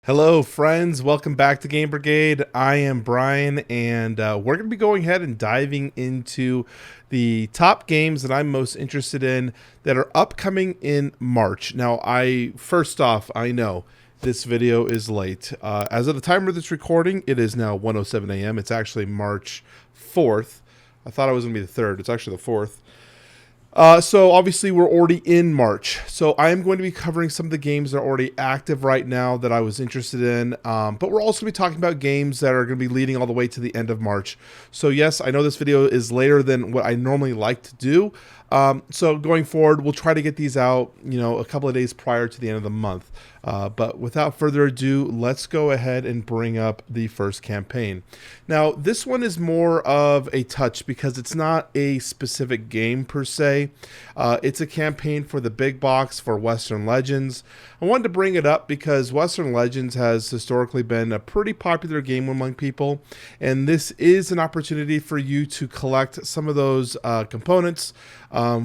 Hello, friends. Welcome back to Game Brigade. I am Brian, and we're going to be going ahead and diving into the top games that I'm most interested in that are upcoming in March. Now, first off, I know this video is late. As of the time of this recording, it is now 1:07 a.m. It's actually March 4th. I thought it was going to be the 3rd. It's actually the 4th. So obviously we're already in March. So I am going to be covering some of the games that are already active right now that I was interested in. But we're also going to be talking about games that are going to be leading all the way to the end of March. So yes, I know this video is later than what I normally like to do. So going forward, we'll try to get these out, a couple of days prior to the end of the month. But without further ado, let's go ahead and bring up the first campaign. Now, this one is more of a touch because it's not a specific game per se. It's a campaign for the big box for Western Legends. I wanted to bring it up because Western Legends has historically been a pretty popular game among people, and this is an opportunity for you to collect some of those components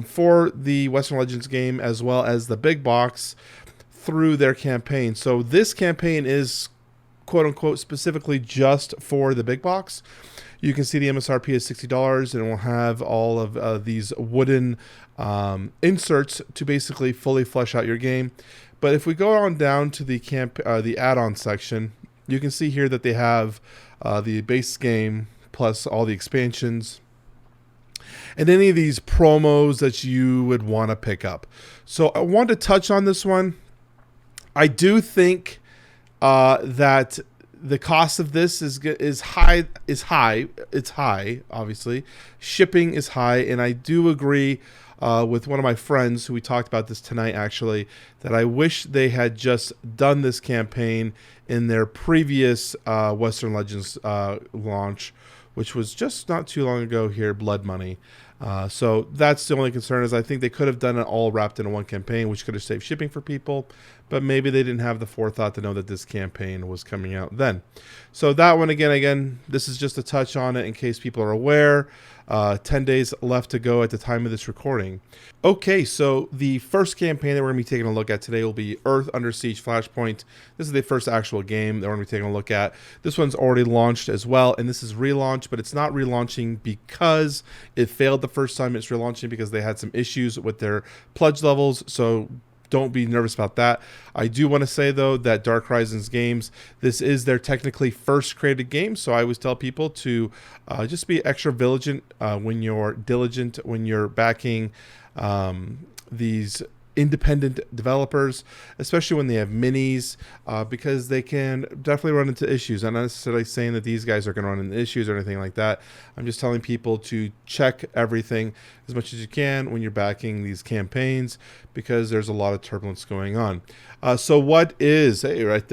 for the Western Legends game as well as the big box through their campaign. So this campaign is quote unquote specifically just for the big box. You can see the MSRP is $60 and it will have all of these wooden inserts to basically fully flesh out your game. But if we go on down to the add-on section, you can see here that they have the base game plus all the expansions and any of these promos that you would want to pick up. So I want to touch on this one. I do think that the cost of this is high. It's high, obviously. Shipping is high, and I do agree with one of my friends who we talked about this tonight, actually, that I wish they had just done this campaign in their previous Western Legends launch, which was just not too long ago here, Blood Money. So that's the only concern, is I think they could have done it all wrapped into one campaign, which could have saved shipping for people, but maybe they didn't have the forethought to know that this campaign was coming out then. So that one, again, this is just a touch on it in case people are aware. 10 days left to go at the time of this recording. Okay, so the first campaign that we're going to be taking a look at today will be Earth Under Siege Flashpoint. This is the first actual game that we're going to be taking a look at. This one's already launched as well, and this is relaunched, but it's not relaunching because it failed the first time. It's relaunching because they had some issues with their pledge levels, so don't be nervous about that. I do want to say, though, that Dark Horizons Games, this is their technically first created game, so I always tell people to just be extra diligent when you're backing these independent developers, especially when they have minis, because they can definitely run into issues. I'm not necessarily saying that these guys are going to run into issues or anything like that. I'm just telling people to check everything as much as you can when you're backing these campaigns, because there's a lot of turbulence going on. So what is Earth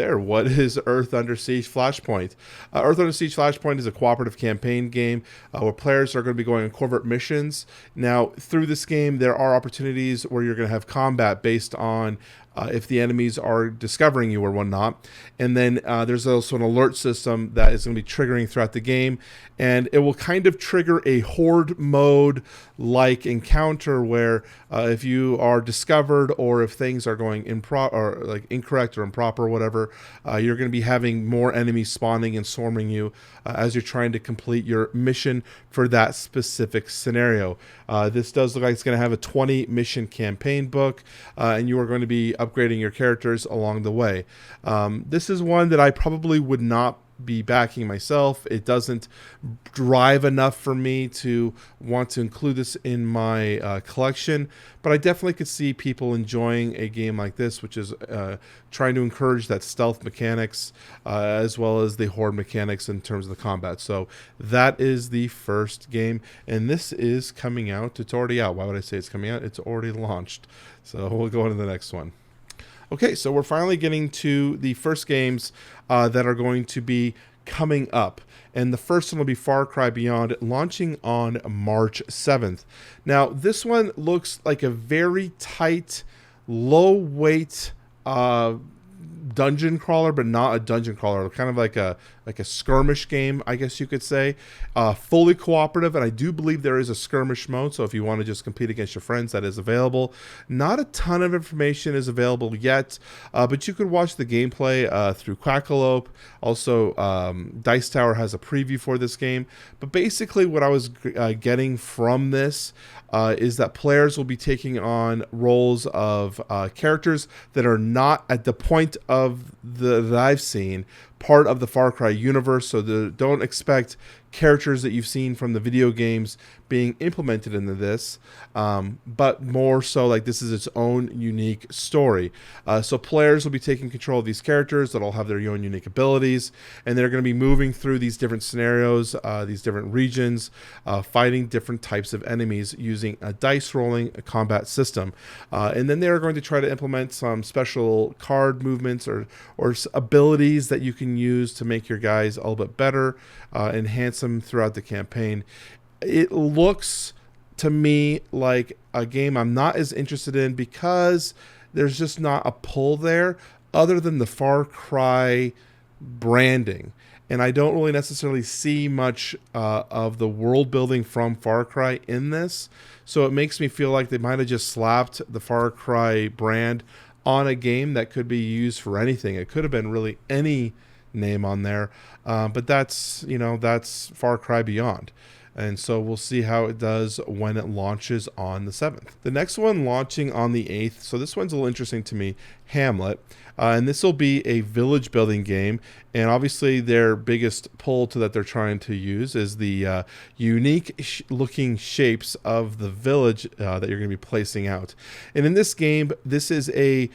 Under Siege Flashpoint? Earth Under Siege Flashpoint is a cooperative campaign game where players are going to be going on covert missions. Now, through this game, there are opportunities where you're going to have combat based on if the enemies are discovering you or whatnot. And then there's also an alert system that is going to be triggering throughout the game, and it will kind of trigger a horde mode like encounter where if you are discovered or if things are going incorrect or improper or whatever, you're going to be having more enemies spawning and swarming you as you're trying to complete your mission for that specific scenario. This does look like it's going to have a 20 mission campaign book, and you are going to be upgrading your characters along the way. This is one that I probably would not be backing myself. It doesn't drive enough for me to want to include this in my collection, but I definitely could see people enjoying a game like this, which is trying to encourage that stealth mechanics as well as the horde mechanics in terms of the combat. So that is the first game, and this is coming out. It's already out. Why would I say it's coming out? It's already launched. So we'll go on to the next one. Okay, so we're finally getting to the first games that are going to be coming up. And the first one will be Far Cry Beyond, launching on March 7th. Now, this one looks like a very tight, low-weight dungeon crawler, but not a dungeon crawler. Kind of like a skirmish game, I guess you could say. Fully cooperative, and I do believe there is a skirmish mode. So if you want to just compete against your friends, that is available. Not a ton of information is available yet, but you could watch the gameplay through Chronicle. Also, Dice Tower has a preview for this game. But basically, what I was getting from this is that players will be taking on roles of characters that are not at the point of that I've seen part of the Far Cry universe. So don't expect characters that you've seen from the video games being implemented into this, but more so like this is its own unique story. So players will be taking control of these characters that'll have their own unique abilities, and they're going to be moving through these different scenarios, these different regions, fighting different types of enemies using a dice rolling combat system. And then they're going to try to implement some special card movements or abilities that you can use to make your guys a little bit better, enhance them throughout the campaign. It looks to me like a game I'm not as interested in because there's just not a pull there other than the Far Cry branding. And I don't really necessarily see much of the world building from Far Cry in this. So it makes me feel like they might have just slapped the Far Cry brand on a game that could be used for anything. It could have been really any name on there. But that's Far Cry Beyond. And so we'll see how it does when it launches on the 7th. The next one launching on the 8th. So this one's a little interesting to me, Hamlet. And this will be a village building game. And obviously their biggest pull to that they're trying to use is the unique looking shapes of the village that you're going to be placing out. And in this game, this is a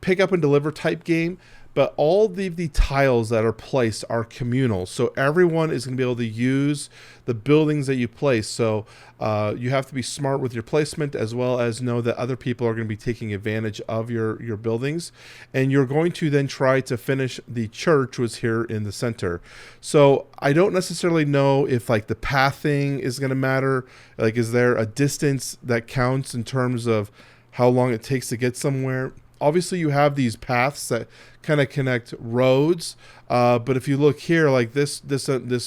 pick up and deliver type game. But all the tiles that are placed are communal. So everyone is going to be able to use the buildings that you place. So you have to be smart with your placement as well as know that other people are going to be taking advantage of your buildings. And you're going to then try to finish the church, which is here in the center. So I don't necessarily know if like the pathing is going to matter. Like, is there a distance that counts in terms of how long it takes to get somewhere? Obviously, you have these paths that kind of connect roads, but if you look here, like this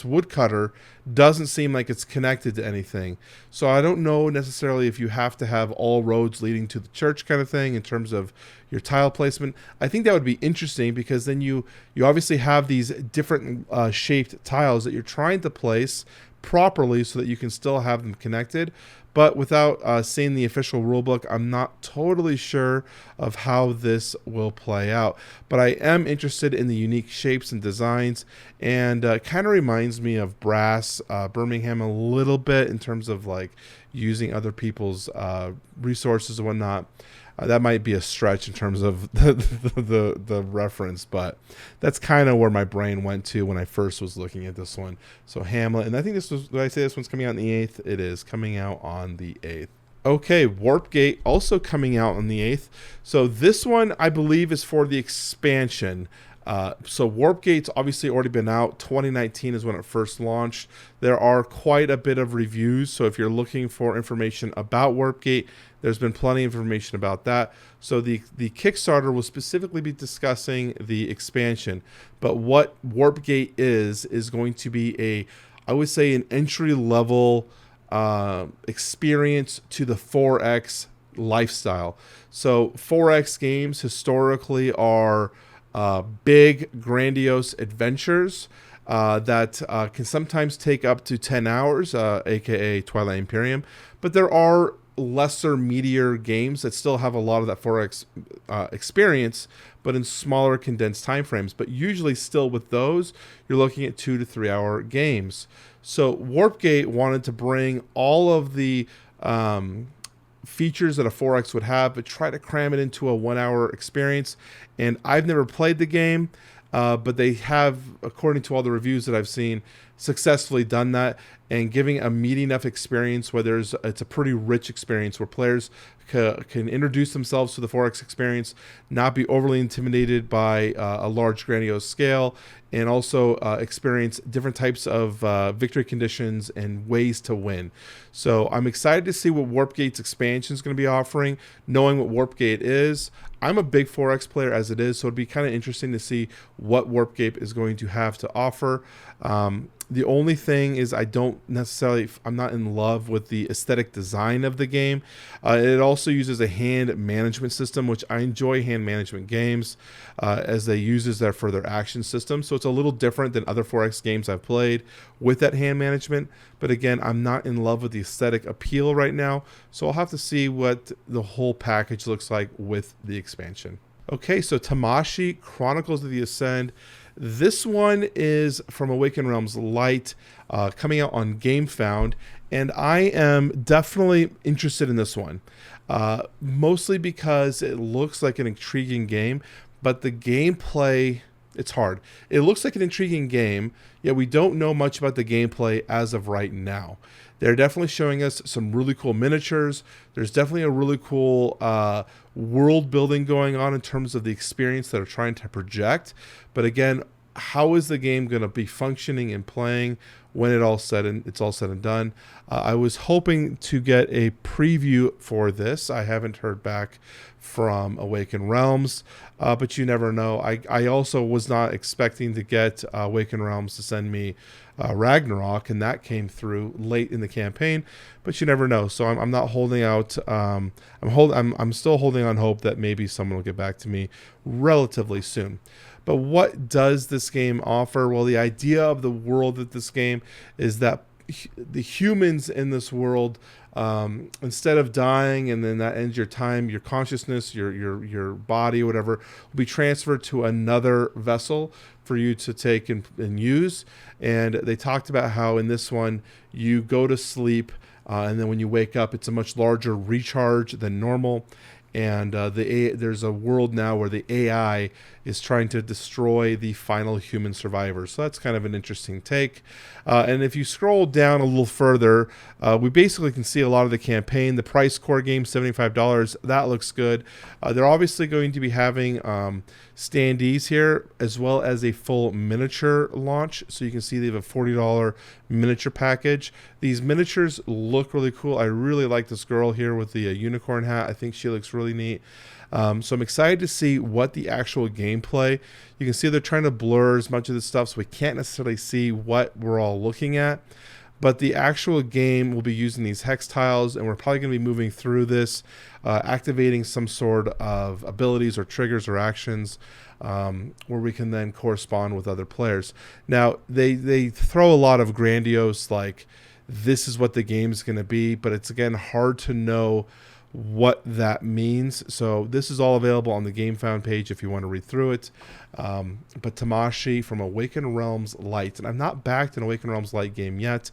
woodcutter doesn't seem like it's connected to anything. So I don't know necessarily if you have to have all roads leading to the church kind of thing in terms of your tile placement. I think that would be interesting because then you obviously have these different shaped tiles that you're trying to place properly so that you can still have them connected. But without seeing the official rulebook, I'm not totally sure of how this will play out. But I am interested in the unique shapes and designs, and kind of reminds me of Brass, Birmingham a little bit in terms of like using other people's resources and whatnot. That might be a stretch in terms of the reference, but that's kind of where my brain went to when I first was looking at this one. So Hamlet, and I think did I say this one's coming out on the 8th? It is coming out on the 8th. Okay, Warpgate also coming out on the 8th. So this one, I believe, is for the expansion. So Warpgate's obviously already been out. 2019 is when it first launched. There are quite a bit of reviews. So if you're looking for information about Warpgate, there's been plenty of information about that. So the Kickstarter will specifically be discussing the expansion. But what Warpgate is going to be I would say an entry level experience to the 4X lifestyle. So 4X games historically are big, grandiose adventures that can sometimes take up to 10 hours, aka Twilight Imperium. But there are lesser, meatier games that still have a lot of that 4X experience, but in smaller, condensed time frames. But usually still with those, you're looking at 2 to 3 hour games. So Warpgate wanted to bring all of the features that a 4X would have, but try to cram it into a 1 hour experience. And I've never played the game, but they have, according to all the reviews that I've seen, successfully done that and giving a meaty enough experience where it's a pretty rich experience where players can introduce themselves to the 4X experience, not be overly intimidated by a large grandiose scale, and also experience different types of victory conditions and ways to win. So I'm excited to see what Warpgate's expansion is going to be offering, knowing what Warpgate is. I'm a big 4X player as it is, so it'd be kind of interesting to see what Warpgate is going to have to offer. The only thing is I'm not in love with the aesthetic design of the game. It also uses a hand management system, which I enjoy hand management games as they use that for their action system. So it's a little different than other 4X games I've played with that hand management. But again, I'm not in love with the aesthetic appeal right now. So I'll have to see what the whole package looks like with the expansion. Okay, so Tamashii, Chronicles of the Ascend. This one is from Awakened Realms Light, coming out on GameFound, and I am definitely interested in this one, mostly because it looks like an intriguing game, but the gameplay, it's hard. It looks like an intriguing game, yet we don't know much about the gameplay as of right now. They're definitely showing us some really cool miniatures. There's definitely a really cool world building going on in terms of the experience that are trying to project. But again, how is the game going to be functioning and playing when it's all said and done? I was hoping to get a preview for this. I haven't heard back from Awakened Realms, but you never know. I also was not expecting to get Awakened Realms to send me Ragnarok, and that came through late in the campaign, but you never know. So I'm not holding out. I'm still holding on hope that maybe someone will get back to me relatively soon. But what does this game offer? Well, the idea of the world of this game is that the humans in this world, instead of dying and then that ends your time, your consciousness, your body, whatever, will be transferred to another vessel for you to take and use. And they talked about how in this one you go to sleep, and then when you wake up, it's a much larger recharge than normal. And there's a world now where the AI is trying to destroy the final human survivors. So that's kind of an interesting take. And if you scroll down a little further, we basically can see a lot of the campaign. The price core game, $75. That looks good. They're obviously going to be having standees here, as well as a full miniature launch. So you can see they have a $40 miniature package. These miniatures look really cool. I really like this girl here with the unicorn hat. I think she looks really neat. So I'm excited to see what the actual gameplay. You can see they're trying to blur as much of this stuff, so we can't necessarily see what we're all looking at. But the actual game will be using these hex tiles, and we're probably going to be moving through this, activating some sort of abilities or triggers or actions where we can then correspond with other players. Now, they throw a lot of grandiose, like, this is what the game is going to be, but it's, again, hard to know what that means. So this is all available on the GameFound page if you want to read through it. But Tamashii from Awakened Realms Light, and I'm not backed an Awakened Realms Light game yet,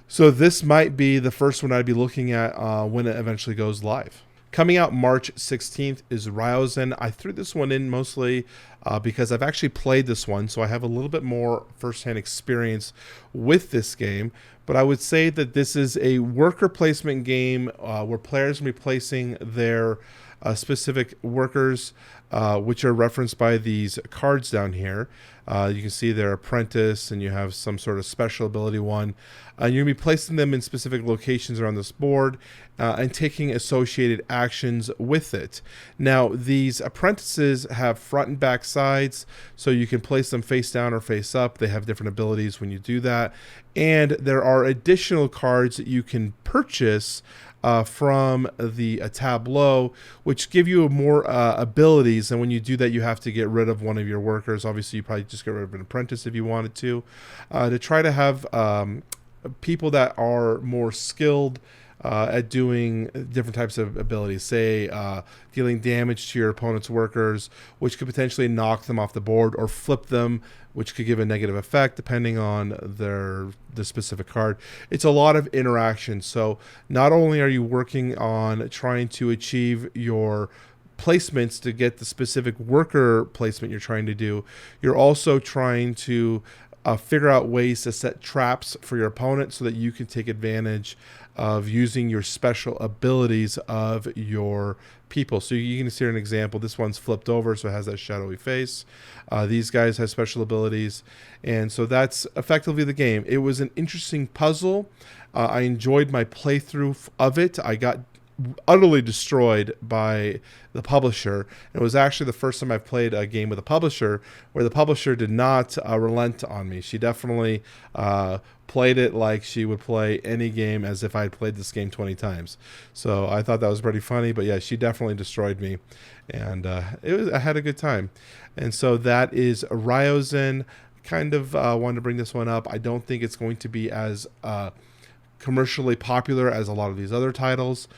so this might be the first one I'd be looking at when it eventually goes live. Coming out March 16th is Ryozen. I threw this one in mostly because I've actually played this one, so I have a little bit more firsthand experience with this game. But I would say that this is a worker placement game where players will be placing their specific workers, which are referenced by these cards down here. You can see their apprentice, and you have some sort of special ability one. You're going to be placing them in specific locations around this board and taking associated actions with it. Now, these apprentices have front and back sides, so you can place them face down or face up. They have different abilities when you do that. And there are additional cards that you can purchase from the tableau, which give you more abilities. And when you do that, you have to get rid of one of your workers. Obviously, you probably just get rid of an apprentice if you wanted to try to have people that are more skilled at doing different types of abilities, say dealing damage to your opponent's workers, which could potentially knock them off the board, or flip them, which could give a negative effect depending on the specific card. It's a lot of interaction. So not only are you working on trying to achieve your placements to get the specific worker placement you're trying to do, you're also trying to figure out ways to set traps for your opponent so that you can take advantage of using your special abilities of your people. So you can see an example. This one's flipped over, so it has that shadowy face. These guys have special abilities, and so that's effectively the game. It was an interesting puzzle. I enjoyed my playthrough of it. I got utterly destroyed by the publisher. It was actually the first time I've played a game with a publisher where the publisher did not relent on me. She definitely played it like she would play any game as if I had played this game 20 times. So I thought that was pretty funny, but yeah, she definitely destroyed me, and I had a good time. And so that is Ryozen. Kind of wanted to bring this one up. I don't think it's going to be as commercially popular as a lot of these other titles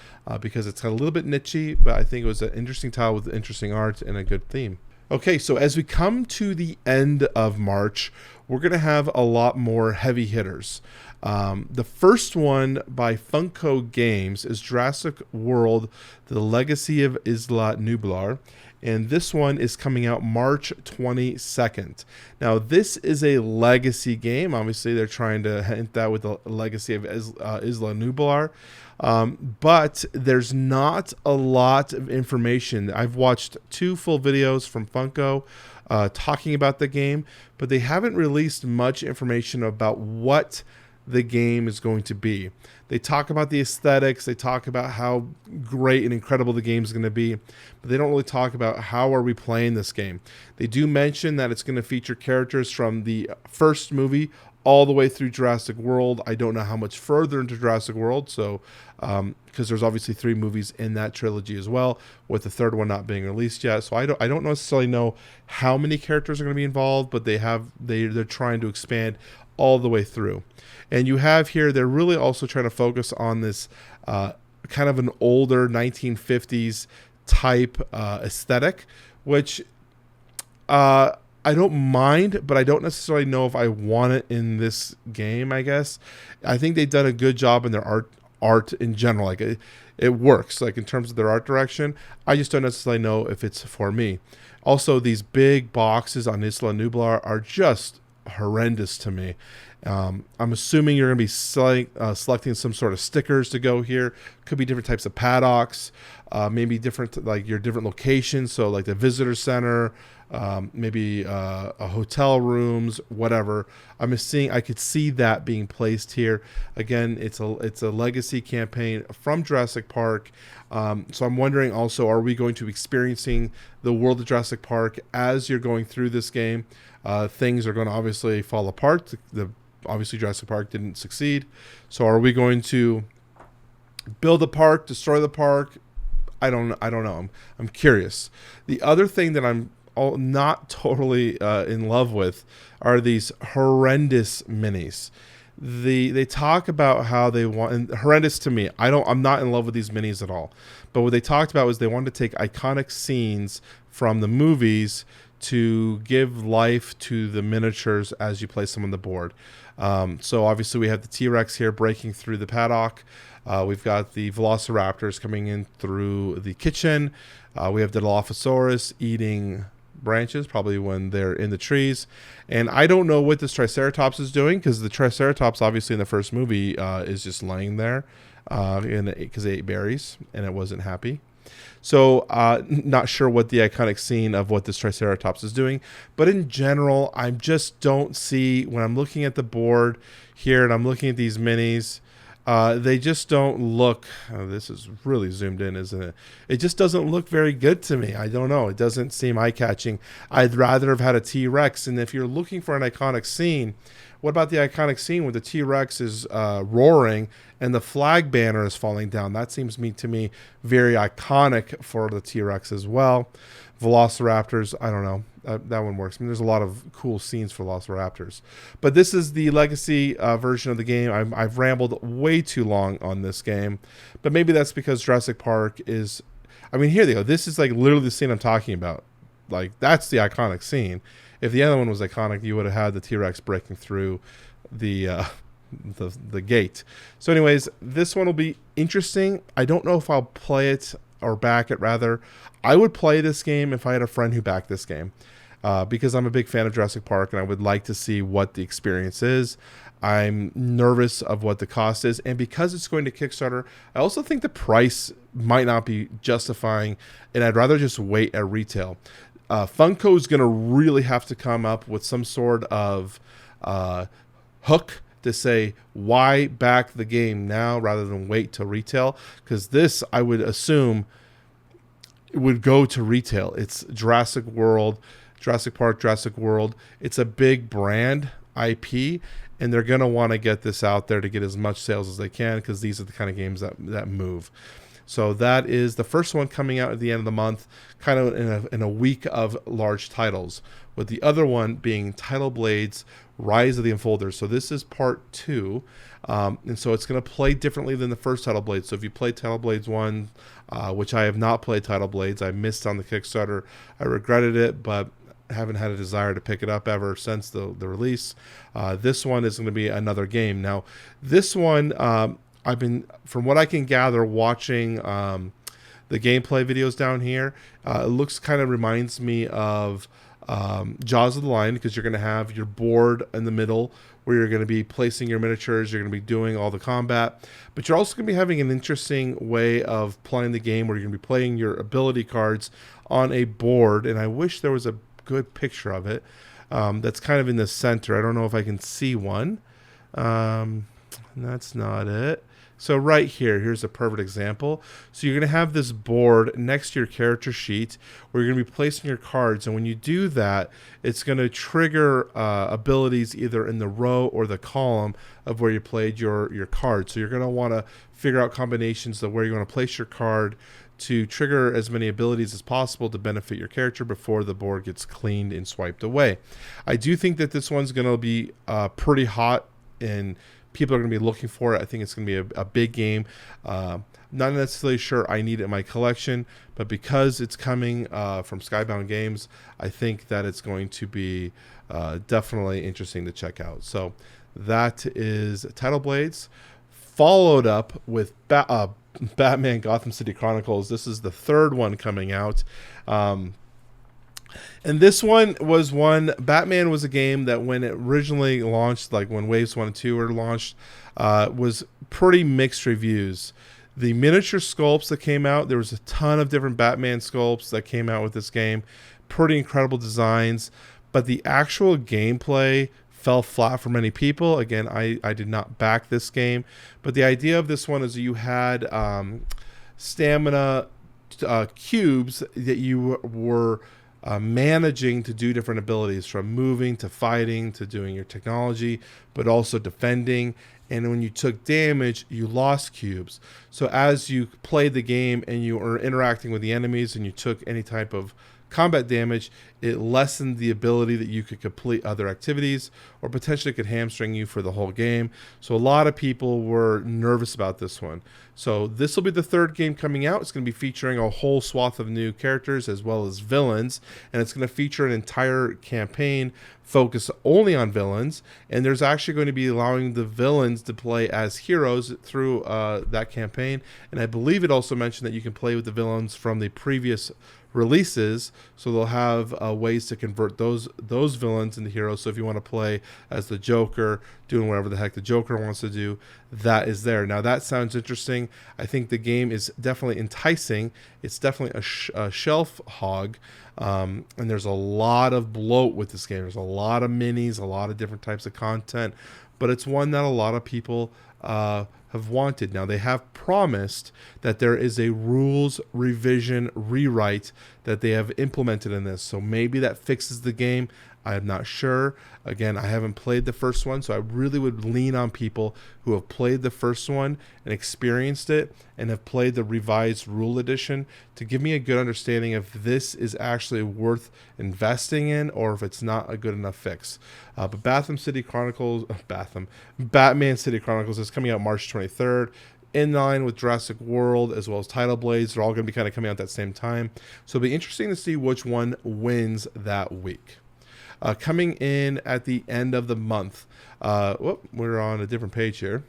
because it's a little bit nichey, but I think it was an interesting title with interesting art and a good theme. Okay, so as we come to the end of March, we're going to have a lot more heavy hitters. The first one by Funko Games is Jurassic World: The Legacy of Isla Nublar. And this one is coming out March 22nd. Now, this is a legacy game. Obviously, they're trying to hint that with the legacy of Isla Nublar. But there's not a lot of information. I've watched 2 full videos from Funko talking about the game, but they haven't released much information about what the game is going to be. They talk about the aesthetics, they talk about how great and incredible the game is going to be, but they don't really talk about how are we playing this game. They do mention that it's going to feature characters from the first movie all the way through Jurassic World. I don't know how much further into Jurassic World, so because there's obviously 3 movies in that trilogy as well, with the 3rd one not being released yet. So I don't necessarily know how many characters are going to be involved, but they're trying to expand all the way through. And you have here, they're really also trying to focus on this kind of an older 1950s type aesthetic, which I don't mind, but I don't necessarily know if I want it in this game, I guess. I think they've done a good job in their art in general. Like it works, like in terms of their art direction. I just don't necessarily know if it's for me. Also, these big boxes on Isla Nublar are just horrendous to me. I'm assuming you're going to be selecting some sort of stickers to go here. Could be different types of paddocks, maybe different, like your different locations. So like the visitor center, maybe a hotel rooms, whatever. I could see that being placed here. Again, it's a legacy campaign from Jurassic Park. So I'm wondering also, are we going to be experiencing the world of Jurassic Park as you're going through this game? Things are going to obviously fall apart. Obviously Jurassic Park didn't succeed. So are we going to build the park, destroy the park? I don't know. I'm curious. The other thing that I'm not totally in love with are these horrendous minis. They talk about how they want, and horrendous to me. I'm not in love with these minis at all. But what they talked about was they wanted to take iconic scenes from the movies to give life to the miniatures as you place them on the board. So obviously we have the T-Rex here breaking through the paddock. We've got the Velociraptors coming in through the kitchen. We have the Dilophosaurus eating branches, probably when they're in the trees. And I don't know what this Triceratops is doing, because the Triceratops obviously in the first movie is just laying there because it ate berries and it wasn't happy. So not sure what the iconic scene of what this Triceratops is doing. But in general, I just don't see, when I'm looking at the board here and I'm looking at these minis, they just don't look, this is really zoomed in, isn't it? It just doesn't look very good to me. I don't know. It doesn't seem eye-catching. I'd rather have had a T-Rex. And if you're looking for an iconic scene, what about the iconic scene where the T-Rex is roaring and the flag banner is falling down? That seems to me very iconic for the T-Rex as well. Velociraptors, I don't know. That one works. I mean, there's a lot of cool scenes for Velociraptors. But this is the legacy version of the game. I've rambled way too long on this game. But maybe that's because Jurassic Park is... I mean, here they go. This is like literally the scene I'm talking about. Like, that's the iconic scene. If the other one was iconic, you would have had the T-Rex breaking through the gate. So anyways, this one will be interesting. I don't know if I'll play it or back it, rather. I would play this game if I had a friend who backed this game. because I'm a big fan of Jurassic Park and I would like to see what the experience is. I'm nervous of what the cost is, and because it's going to Kickstarter, I also think the price might not be justifying, and I'd rather just wait at retail. Funko is going to really have to come up with some sort of hook to say why back the game now rather than wait till retail, because this, I would assume, it would go to retail. It's Jurassic Park, Jurassic World. It's a big brand IP, and they're going to want to get this out there to get as much sales as they can, because these are the kind of games that move. So that is the first one coming out at the end of the month, kind of in a week of large titles, with the other one being Tidal Blades Rise of the Enfolders. So this is part 2, and so it's going to play differently than the first Tidal Blades. So if you played Tidal Blades 1, which I have not played Tidal Blades, I missed on the Kickstarter, I regretted it, but haven't had a desire to pick it up ever since the release. This one is going to be another game. Now, this one, I've been, from what I can gather, watching the gameplay videos down here, it looks kind of reminds me of Jaws of the Lion, because you're going to have your board in the middle where you're going to be placing your miniatures, you're going to be doing all the combat, but you're also going to be having an interesting way of playing the game where you're going to be playing your ability cards on a board, and I wish there was a good picture of it that's kind of in the center. I don't know if I can see one. That's not it. So right here's a perfect example. So you're going to have this board next to your character sheet where you're going to be placing your cards, and when you do that, it's going to trigger abilities either in the row or the column of where you played your card. So you're going to want to figure out combinations of where you want to place your card to trigger as many abilities as possible to benefit your character before the board gets cleaned and swiped away. I do think that this one's going to be pretty hot, and people are going to be looking for it. I think it's going to be a big game. Not necessarily sure I need it in my collection, but because it's coming from Skybound Games, I think that it's going to be definitely interesting to check out. So that is Tidal Blades, followed up with Batman Gotham City Chronicles. This is the third one coming out. And this one was Batman was a game that when it originally launched, like when Waves 1 and 2 were launched, was pretty mixed reviews. The miniature sculpts that came out, there was a ton of different Batman sculpts that came out with this game. Pretty incredible designs, but the actual gameplay fell flat for many people. Again, I did not back this game, but the idea of this one is you had stamina cubes that you were managing to do different abilities, from moving to fighting to doing your technology, but also defending. And when you took damage, you lost cubes. So as you played the game and you were interacting with the enemies and you took any type of combat damage, it lessened the ability that you could complete other activities, or potentially could hamstring you for the whole game. So a lot of people were nervous about this one. So this will be the third game coming out. It's going to be featuring a whole swath of new characters as well as villains, and it's going to feature an entire campaign focused only on villains, and there's actually going to be allowing the villains to play as heroes through that campaign. And I believe it also mentioned that you can play with the villains from the previous releases, so they'll have ways to convert those villains into heroes. So if you want to play as the Joker, doing whatever the heck the Joker wants to do, that is there. Now that sounds interesting. I think the game is definitely enticing. It's definitely a shelf hog, and there's a lot of bloat with this game. There's a lot of minis, a lot of different types of content, but it's one that a lot of people have wanted. Now, they have promised that there is a rules revision rewrite that they have implemented in this. So maybe that fixes the game. I'm not sure. Again, I haven't played the first one, so I really would lean on people who have played the first one and experienced it and have played the revised rule edition to give me a good understanding if this is actually worth investing in or if it's not a good enough fix. But Batman City Chronicles is coming out March 23rd. In line with Jurassic World as well as Tidal Blades. They're all going to be kind of coming out at that same time. So it'll be interesting to see which one wins that week. Coming in at the end of the month. We're on a different page here.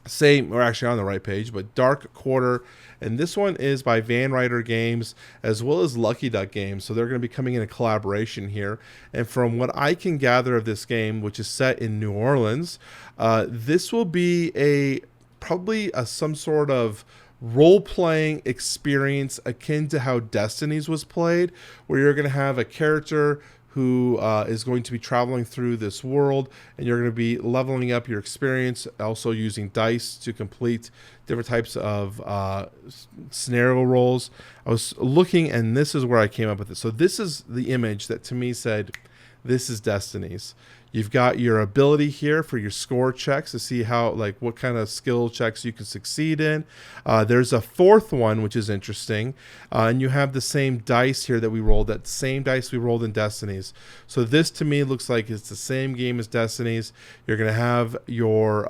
Same, we're actually on the right page, but Dark Quarter, and this one is by Van Ryder Games as well as Lucky Duck Games, so they're going to be coming in a collaboration here. And from what I can gather of this game, which is set in New Orleans, this will be probably some sort of role-playing experience akin to how Destinies was played, where you're going to have a character who is going to be traveling through this world, and you're going to be leveling up your experience, also using dice to complete different types of scenario roles. I was looking, and this is where I came up with it. So this is the image that to me said, this is Destinies. You've got your ability here for your score checks to see how, like, what kind of skill checks you can succeed in. There's a fourth one, which is interesting. And you have the same dice here that we rolled, that same dice we rolled in Destinies. So this to me looks like it's the same game as Destinies. You're going to have your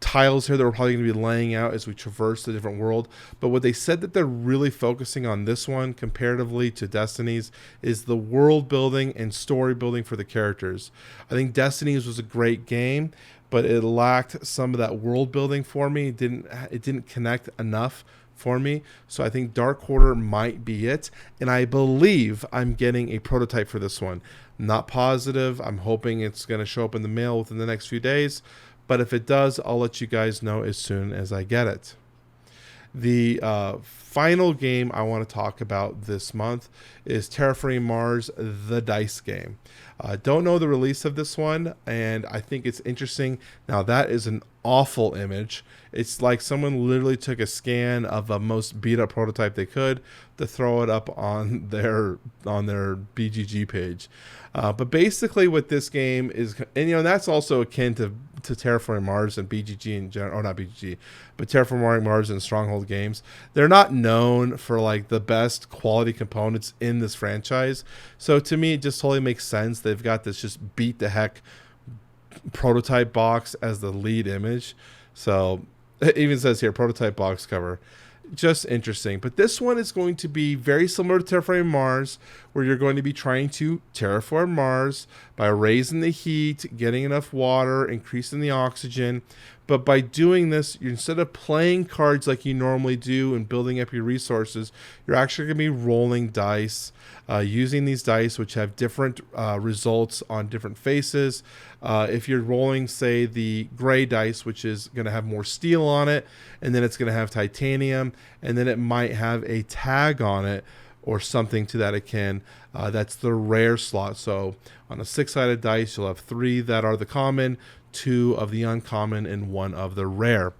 tiles here that we're probably going to be laying out as we traverse the different world. But what they said that they're really focusing on this one comparatively to Destinies is the world building and story building for the characters. I think Destinies was a great game, but it lacked some of that world building for me. It didn't connect enough for me. So I think Dark Quarter might be it. And I believe I'm getting a prototype for this one. Not positive. I'm hoping it's going to show up in the mail within the next few days. But if it does, I'll let you guys know as soon as I get it. The final game I want to talk about this month is Terraforming Mars, the dice game. Don't know the release of this one, and I think it's interesting. Now, that is an awful image. It's like someone literally took a scan of a most beat-up prototype they could to throw it up on their BGG page. But basically what this game is, and that's also akin to Terraforming Mars and BGG in general, or not BGG, but Terraforming Mars and Stronghold games. They're not known for like the best quality components in this franchise. So to me, it just totally makes sense. They've got this just beat the heck prototype box as the lead image. So it even says here, prototype box cover. Just interesting. But this one is going to be very similar to Terraforming Mars, where you're going to be trying to terraform Mars by raising the heat, getting enough water, increasing the oxygen. But by doing this, instead of playing cards like you normally do and building up your resources, you're actually going to be rolling dice, using these dice, which have different results on different faces. If you're rolling, say, the gray dice, which is going to have more steel on it, and then it's going to have titanium, and then it might have a tag on it or something to that akin. That's the rare slot. So on a 6-sided dice, you'll have 3 that are the common, 2 of the uncommon, and 1 of the rare.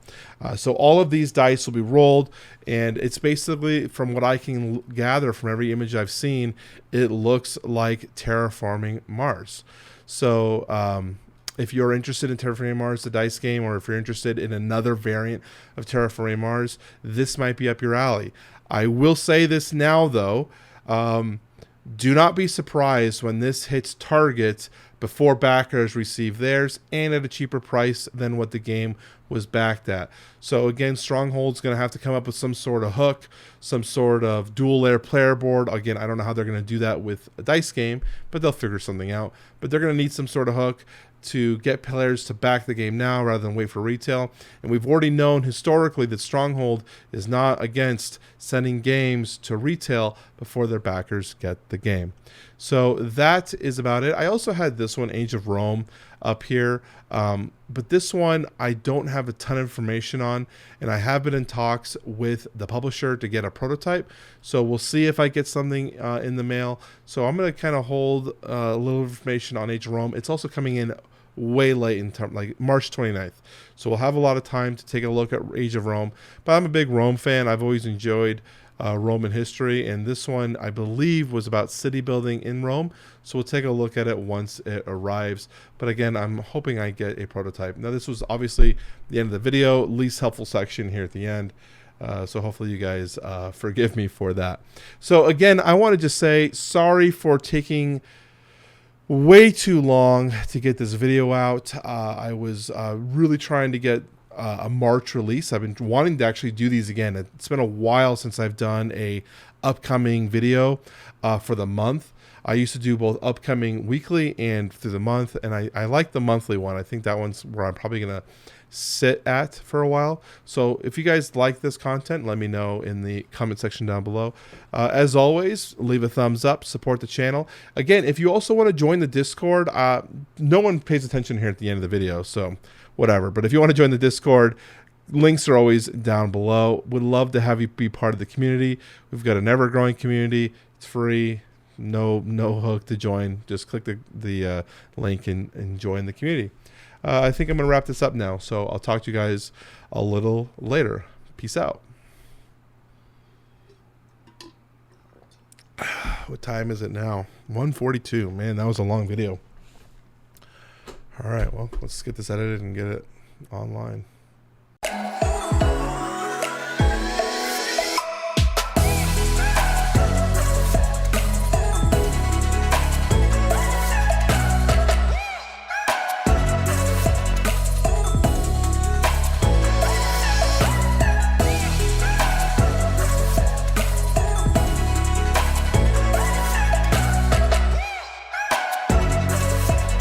So all of these dice will be rolled, and it's basically, from what I can gather from every image I've seen, it looks like Terraforming Mars. So if you're interested in Terraforming Mars, the dice game, or if you're interested in another variant of Terraforming Mars, this might be up your alley. I will say this now, though. Do not be surprised when this hits Target before backers receive theirs and at a cheaper price than what the game was backed at. So again, Stronghold's going to have to come up with some sort of hook, some sort of dual layer player board. Again, I don't know how they're going to do that with a dice game, but they'll figure something out. But they're going to need some sort of hook to get players to back the game now rather than wait for retail. And we've already known historically that Stronghold is not against sending games to retail before their backers get the game. So that is about it. I also had this one, Age of Rome, up here. But this one I don't have a ton of information on, and I have been in talks with the publisher to get a prototype. So we'll see if I get something in the mail. So I'm going to kind of hold a little information on Age of Rome. It's also coming in way late in time, like March 29th. So we'll have a lot of time to take a look at Age of Rome. But I'm a big Rome fan. I've always enjoyed Roman history, and this one I believe was about city building in Rome. So we'll take a look at it once it arrives. But again, I'm hoping I get a prototype. Now, this was obviously the end of the video, least helpful section here at the end. So hopefully you guys forgive me for that. So again, I want to just say sorry for taking way too long to get this video out. I was really trying to get a March release. I've been wanting to actually do these again. It's been a while since I've done a upcoming video for the month. I used to do both upcoming weekly and through the month, and I like the monthly one. I think that one's where I'm probably going to sit at for a while. So if you guys like this content, let me know in the comment section down below. As always, leave a thumbs up, support the channel. Again, if you also want to join the Discord, no one pays attention here at the end of the video, so whatever. But if you want to join the Discord, links are always down below. Would love to have you be part of the community. We've got an ever-growing community. It's free. No hook to join. Just click the link and join the community. I think I'm going to wrap this up now, so I'll talk to you guys a little later. Peace out. What time is it now? 1:42. Man, that was a long video. All right, well, let's get this edited and get it online.